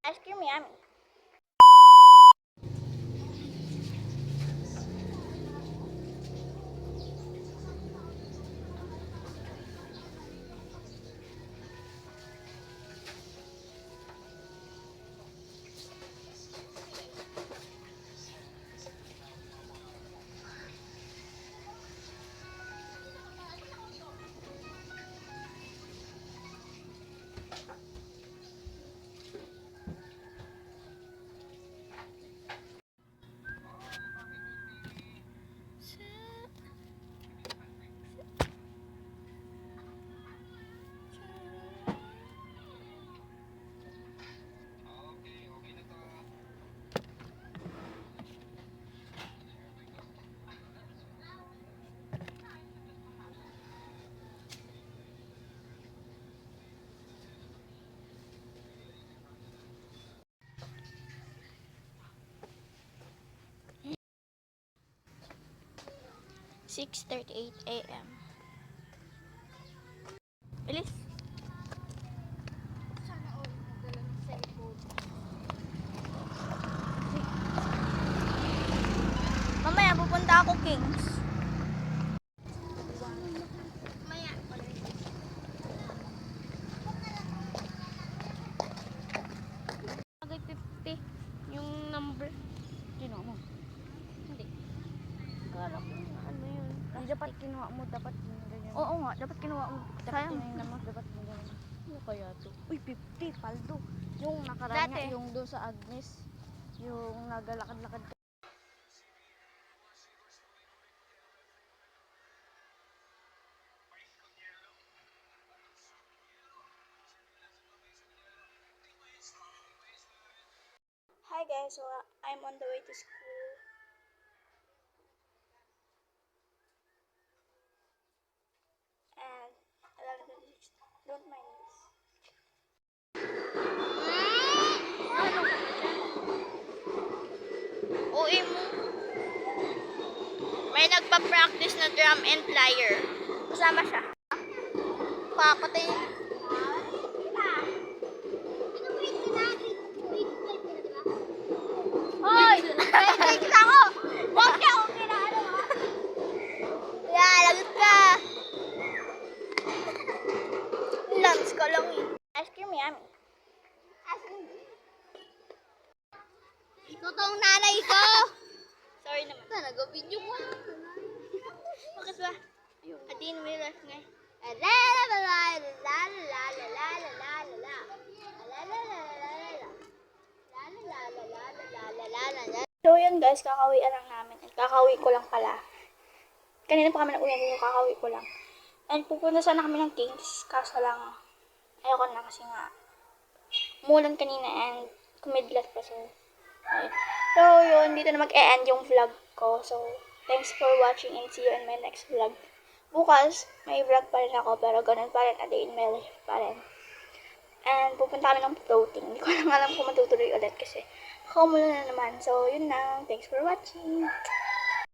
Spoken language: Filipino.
Ice cream yummy. "6:38 a.m. Bilis. Sana all magdala ng cellphone. Mamaya pupunta ako Kings. Maya. Agay 50 yung number. Kinuha mo? Hindi. Akala ko ano yun. Hindi dapat kinuha mo, dapat yung ganyan. Oo nga, dapat kinuha mo. Dapat Sayang. tinignan mo, dapat yung ganyan. Ano kaya to? Uy, 50, paldo. Yung nakaraan Dati. nga, yung doon sa Agnes, yung nagalakad-lakad ka. Hi guys, so I'm on the way to school. And 11:26. Don't mind this. Ano ka ba dyan? Uwi mo. May nagpa-practice na drum and lyre. Kasama siya. Papatay. Hoy! Ay, kita ko! Huwag ka! Okay na ano ha? Yeah, lagot ka! Lunch ka lang eh. Ice cream yummy. Totoong nanay ko! Sorry naman. Nag-video mo. Bakit ba? Atin mo yung life nga. So yun guys, kakauwian lang namin. And kakauwi ko lang pala. Kanina pa kami nag-uwi yung kakauwi ko lang. And pupunta sana kami ng Kings. Kaso lang, ayoko na kasi nga umulan kanina and kumidlat pa. So, ayun. So yun, dito na mag-e-end yung vlog ko. So, thanks for watching and see you in my next vlog. Bukas, may vlog pa rin ako pero ganun pa rin, a day in my life pa rin. And pupunta kami ng floating. Hindi ko lang alam kung matutuloy ulit kasi ako mula na naman. So, yun lang. Thanks for watching.